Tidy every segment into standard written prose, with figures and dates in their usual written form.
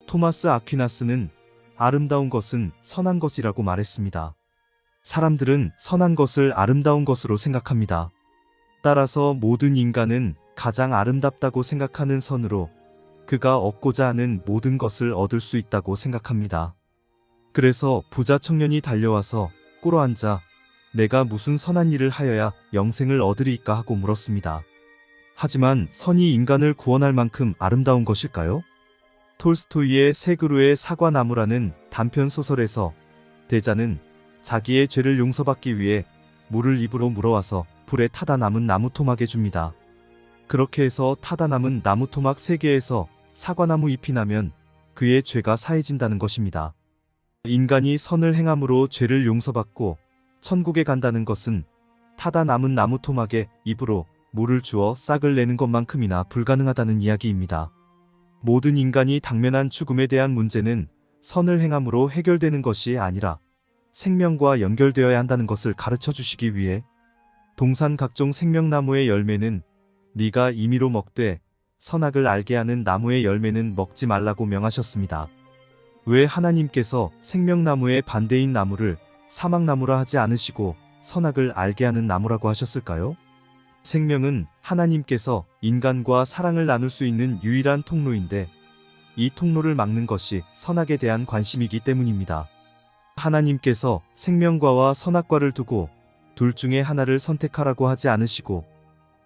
토마스 아퀴나스는 아름다운 것은 선한 것이라고 말했습니다. 사람들은 선한 것을 아름다운 것으로 생각합니다. 따라서 모든 인간은 가장 아름답다고 생각하는 선으로 그가 얻고자 하는 모든 것을 얻을 수 있다고 생각합니다. 그래서 부자 청년이 달려와서 꿇어앉아 내가 무슨 선한 일을 하여야 영생을 얻으리이까 하고 물었습니다. 하지만 선이 인간을 구원할 만큼 아름다운 것일까요? 톨스토이의 세 그루의 사과나무라는 단편 소설에서 대자는 자기의 죄를 용서받기 위해 물을 입으로 물어와서 불에 타다 남은 나무토막에 줍니다. 그렇게 해서 타다 남은 나무토막 3개에서 사과나무 잎이 나면 그의 죄가 사해진다는 것입니다. 인간이 선을 행함으로 죄를 용서받고 천국에 간다는 것은 타다 남은 나무토막에 입으로 물을 주어 싹을 내는 것만큼이나 불가능하다는 이야기입니다. 모든 인간이 당면한 죽음에 대한 문제는 선을 행함으로 해결되는 것이 아니라 생명과 연결되어야 한다는 것을 가르쳐 주시기 위해 동산 각종 생명나무의 열매는 네가 임의로 먹되 선악을 알게 하는 나무의 열매는 먹지 말라고 명하셨습니다. 왜 하나님께서 생명나무의 반대인 나무를 사막나무라 하지 않으시고 선악을 알게 하는 나무라고 하셨을까요? 생명은 하나님께서 인간과 사랑을 나눌 수 있는 유일한 통로인데 이 통로를 막는 것이 선악에 대한 관심이기 때문입니다. 하나님께서 생명과와 선악과를 두고 둘 중에 하나를 선택하라고 하지 않으시고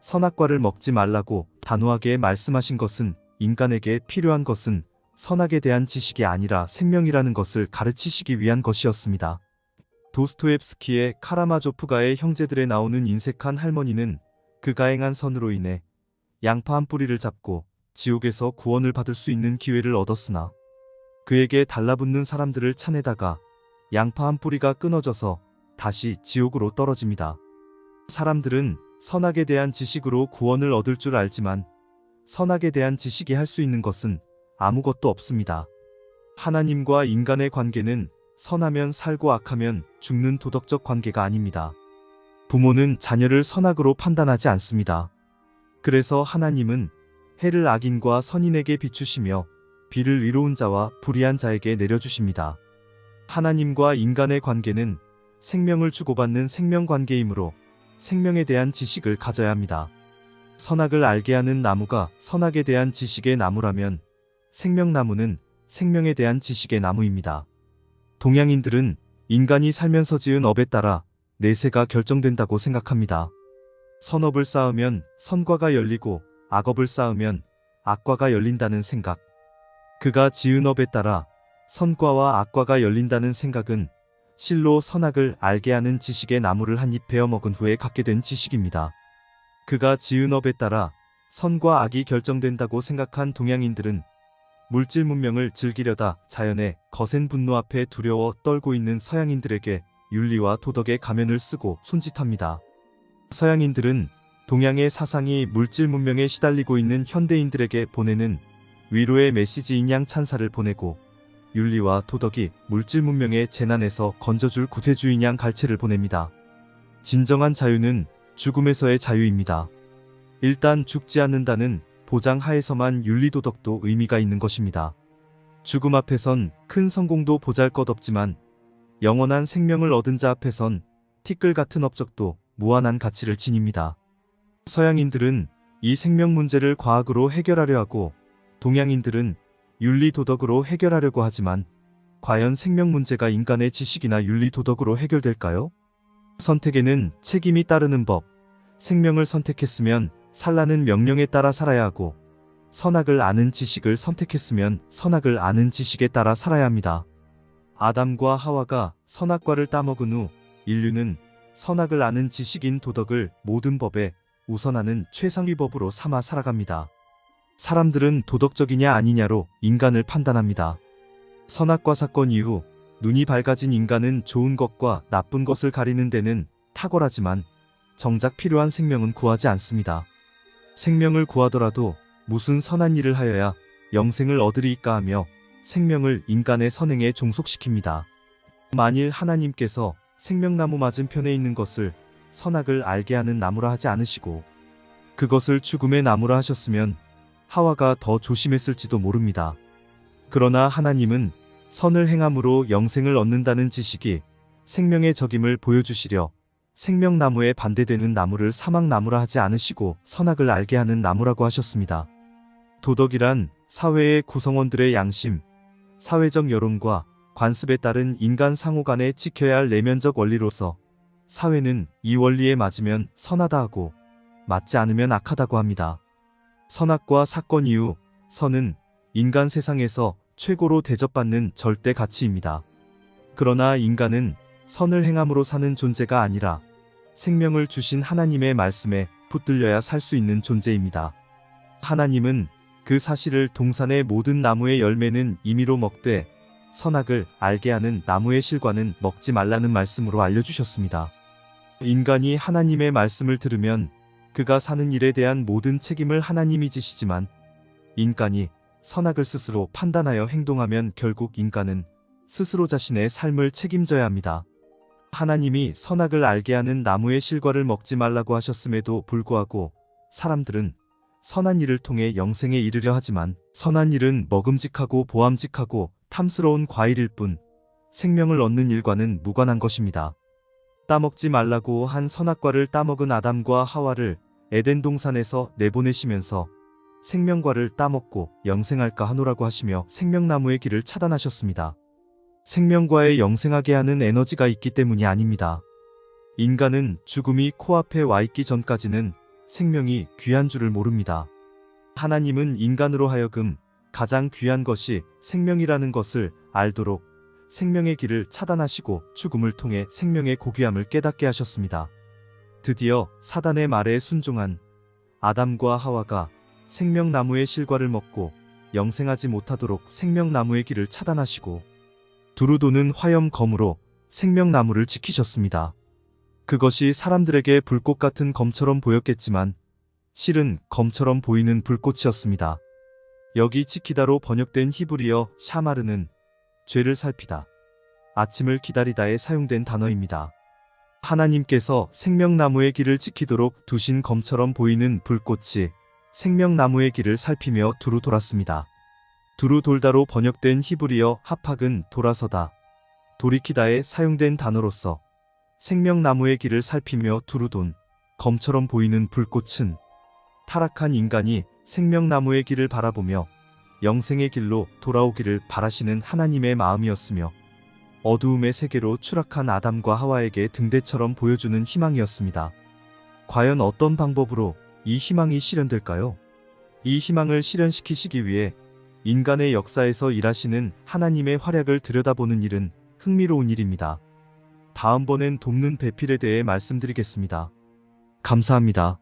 선악과를 먹지 말라고 단호하게 말씀하신 것은 인간에게 필요한 것은 선악에 대한 지식이 아니라 생명이라는 것을 가르치시기 위한 것이었습니다. 도스토옙스키의 카라마조프가의 형제들에 나오는 인색한 할머니는 그가 행한 선으로 인해 양파 한 뿌리를 잡고 지옥에서 구원을 받을 수 있는 기회를 얻었으나 그에게 달라붙는 사람들을 차내다가 양파 한 뿌리가 끊어져서 다시 지옥으로 떨어집니다. 사람들은 선악에 대한 지식으로 구원을 얻을 줄 알지만 선악에 대한 지식이 할 수 있는 것은 아무것도 없습니다. 하나님과 인간의 관계는 선하면 살고 악하면 죽는 도덕적 관계가 아닙니다. 부모는 자녀를 선악으로 판단하지 않습니다. 그래서 하나님은 해를 악인과 선인에게 비추시며 비를 의로운 자와 불의한 자에게 내려주십니다. 하나님과 인간의 관계는 생명을 주고받는 생명관계이므로 생명에 대한 지식을 가져야 합니다. 선악을 알게 하는 나무가 선악에 대한 지식의 나무라면 생명나무는 생명에 대한 지식의 나무입니다. 동양인들은 인간이 살면서 지은 업에 따라 내세가 결정된다고 생각합니다. 선업을 쌓으면 선과가 열리고 악업을 쌓으면 악과가 열린다는 생각. 그가 지은 업에 따라 선과와 악과가 열린다는 생각은 실로 선악을 알게 하는 지식의 나무를 한 입 베어 먹은 후에 갖게 된 지식입니다. 그가 지은 업에 따라 선과 악이 결정된다고 생각한 동양인들은 물질 문명을 즐기려다 자연의 거센 분노 앞에 두려워 떨고 있는 서양인들에게 윤리와 도덕의 가면을 쓰고 손짓합니다. 서양인들은 동양의 사상이 물질 문명에 시달리고 있는 현대인들에게 보내는 위로의 메시지인 양 찬사를 보내고 윤리와 도덕이 물질 문명의 재난에서 건져줄 구세주인 양 갈채를 보냅니다. 진정한 자유는 죽음에서의 자유입니다. 일단 죽지 않는다는 보장 하에서만 윤리도덕도 의미가 있는 것입니다. 죽음 앞에선 큰 성공도 보잘것없지만 영원한 생명을 얻은 자 앞에선 티끌 같은 업적도 무한한 가치를 지닙니다. 서양인들은 이 생명 문제를 과학으로 해결하려 하고 동양인들은 윤리도덕으로 해결하려고 하지만 과연 생명 문제가 인간의 지식이나 윤리도덕으로 해결될까요? 선택에는 책임이 따르는 법, 생명을 선택했으면 살라는 명령에 따라 살아야 하고 선악을 아는 지식을 선택했으면 선악을 아는 지식에 따라 살아야 합니다. 아담과 하와가 선악과를 따먹은 후 인류는 선악을 아는 지식인 도덕을 모든 법에 우선하는 최상위 법으로 삼아 살아갑니다. 사람들은 도덕적이냐 아니냐로 인간을 판단합니다. 선악과 사건 이후 눈이 밝아진 인간은 좋은 것과 나쁜 것을 가리는 데는 탁월하지만 정작 필요한 생명은 구하지 않습니다. 생명을 구하더라도 무슨 선한 일을 하여야 영생을 얻으리이까 하며 생명을 인간의 선행에 종속시킵니다. 만일 하나님께서 생명나무 맞은편에 있는 것을 선악을 알게 하는 나무라 하지 않으시고 그것을 죽음의 나무라 하셨으면 하와가 더 조심했을지도 모릅니다. 그러나 하나님은 선을 행함으로 영생을 얻는다는 지식이 생명의 적임을 보여주시려 생명나무에 반대되는 나무를 사막나무라 하지 않으시고 선악을 알게 하는 나무라고 하셨습니다. 도덕이란 사회의 구성원들의 양심, 사회적 여론과 관습에 따른 인간 상호 간에 지켜야 할 내면적 원리로서 사회는 이 원리에 맞으면 선하다 하고 맞지 않으면 악하다고 합니다. 선악과 사건 이후 선은 인간 세상에서 최고로 대접받는 절대 가치입니다. 그러나 인간은 선을 행함으로 사는 존재가 아니라 생명을 주신 하나님의 말씀에 붙들려야 살 수 있는 존재입니다. 하나님은 그 사실을 동산의 모든 나무의 열매는 임의로 먹되 선악을 알게 하는 나무의 실과는 먹지 말라는 말씀으로 알려주셨습니다. 인간이 하나님의 말씀을 들으면 그가 사는 일에 대한 모든 책임을 하나님이 지시지만 인간이 선악을 스스로 판단하여 행동하면 결국 인간은 스스로 자신의 삶을 책임져야 합니다. 하나님이 선악을 알게 하는 나무의 실과를 먹지 말라고 하셨음에도 불구하고 사람들은 선한 일을 통해 영생에 이르려 하지만 선한 일은 먹음직하고 보암직하고 탐스러운 과일일 뿐 생명을 얻는 일과는 무관한 것입니다. 따먹지 말라고 한 선악과를 따먹은 아담과 하와를 에덴 동산에서 내보내시면서 생명과를 따먹고 영생할까 하노라고 하시며 생명나무의 길을 차단하셨습니다. 생명과에 영생하게 하는 에너지가 있기 때문이 아닙니다. 인간은 죽음이 코앞에 와 있기 전까지는 생명이 귀한 줄을 모릅니다. 하나님은 인간으로 하여금 가장 귀한 것이 생명이라는 것을 알도록 생명의 길을 차단하시고 죽음을 통해 생명의 고귀함을 깨닫게 하셨습니다. 드디어 사단의 말에 순종한 아담과 하와가 생명나무의 실과를 먹고 영생하지 못하도록 생명나무의 길을 차단하시고 두루 도는 화염검으로 생명나무를 지키셨습니다. 그것이 사람들에게 불꽃 같은 검처럼 보였겠지만 실은 검처럼 보이는 불꽃이었습니다. 여기 지키다로 번역된 히브리어 샤마르는 죄를 살피다, 아침을 기다리다에 사용된 단어입니다. 하나님께서 생명나무의 길을 지키도록 두신 검처럼 보이는 불꽃이 생명나무의 길을 살피며 두루 돌았습니다. 두루 돌다로 번역된 히브리어 하팍은 돌아서다, 돌이키다에 사용된 단어로서 생명나무의 길을 살피며 두루 돈 검처럼 보이는 불꽃은 타락한 인간이 생명나무의 길을 바라보며 영생의 길로 돌아오기를 바라시는 하나님의 마음이었으며 어두움의 세계로 추락한 아담과 하와에게 등대처럼 보여주는 희망이었습니다. 과연 어떤 방법으로 이 희망이 실현될까요? 이 희망을 실현시키시기 위해 인간의 역사에서 일하시는 하나님의 활약을 들여다보는 일은 흥미로운 일입니다. 다음번엔 돕는 배필에 대해 말씀드리겠습니다. 감사합니다.